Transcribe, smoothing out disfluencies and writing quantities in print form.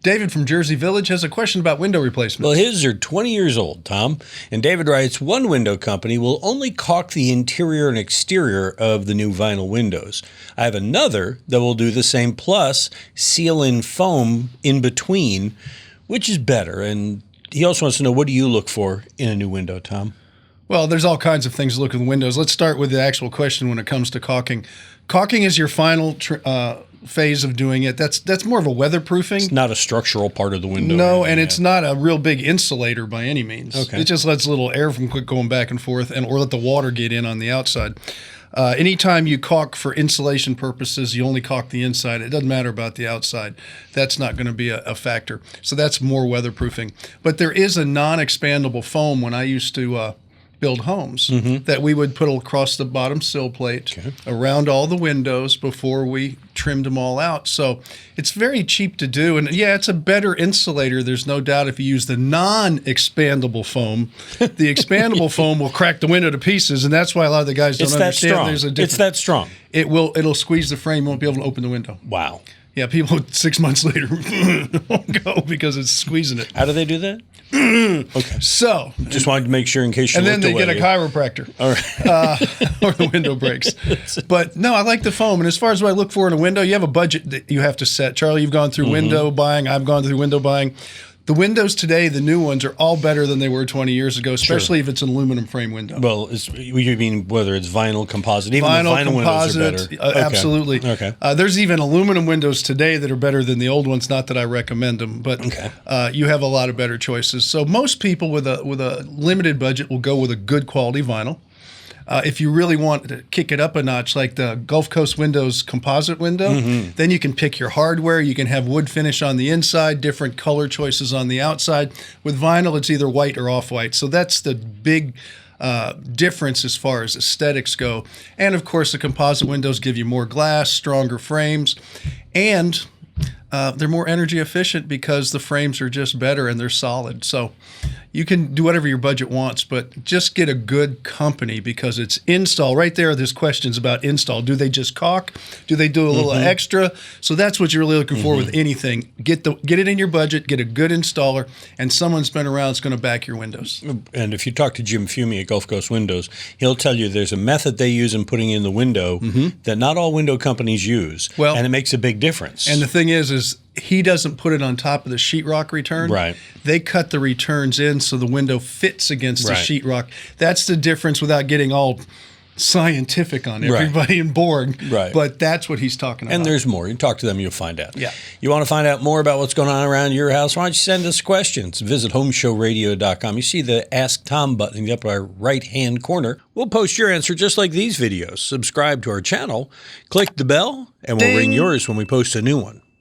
David from Jersey Village has a question about window replacements. Well, his are 20 years old, Tom. And David writes, one window company will only caulk the interior and exterior of the new vinyl windows. I have another that will do the same, plus seal in foam in between, which is better. And he also wants to know, what do you look for in a new window, Tom? Well, there's all kinds of things to look at the windows. Let's start with the actual question when it comes to caulking. Caulking is your final phase of doing it. That's more of a weatherproofing. It's not a structural part of the window. No, and it's not a real big insulator by any means. Okay. It just lets a little air from going back and forth, or let the water get in on the outside. Anytime you caulk for insulation purposes, you only caulk the inside. It doesn't matter about the outside. That's not going to be a factor. So that's more weatherproofing. But there is a non-expandable foam when I used to build homes that we would put across the bottom sill plate around all the windows before we trimmed them all out. So it's very cheap to do. And yeah, it's a better insulator. There's no doubt if you use the non-expandable foam. The expandable foam will crack the window to pieces, and that's why a lot of the guys don't understand there's a difference. It's that strong. It'll squeeze the frame, won't be able to open the window. Wow. Yeah, people 6 months later won't go because it's squeezing it. How do they do that? Okay. So just wanted to make sure in case you looked away. And then they get a chiropractor. All right. Or the window breaks. But no, I like the foam. And as far as what I look for in a window, you have a budget that you have to set. Charlie, you've gone through window buying. I've gone through window buying. The windows today, the new ones, are all better than they were 20 years ago, especially if it's an aluminum frame window. Well, you mean whether it's vinyl, composite? Even the vinyl composite, windows are better. Absolutely. Okay. There's even aluminum windows today that are better than the old ones. Not that I recommend them, but you have a lot of better choices. So most people with a limited budget will go with a good quality vinyl. If you really want to kick it up a notch, like the Gulf Coast Windows composite window, then you can pick your hardware. You can have wood finish on the inside, different color choices on the outside. With vinyl, it's either white or off-white. So that's the big difference as far as aesthetics go. And, of course, the composite windows give you more glass, stronger frames, and they're more energy efficient because the frames are just better and they're solid. So you can do whatever your budget wants, but just get a good company because it's install. Right there, there's questions about install. Do they just caulk? Do they do a little extra? So that's what you're really looking for with anything. Get it in your budget, get a good installer, and someone's been around that's going to back your windows. And if you talk to Jim Fumey at Gulf Coast Windows, he'll tell you there's a method they use in putting in the window that not all window companies use, and it makes a big difference. And the thing is he doesn't put it on top of the sheetrock return. Right. They cut the returns in so the window fits against the sheetrock. That's the difference without getting all scientific on everybody and boring. Right. But that's what he's talking about. And there's more. You talk to them, you'll find out. Yeah. You want to find out more about what's going on around your house? Why don't you send us questions? Visit HomeShowRadio.com. You see the Ask Tom button in the upper right-hand corner. We'll post your answer just like these videos. Subscribe to our channel, click the bell, and we'll ring yours when we post a new one.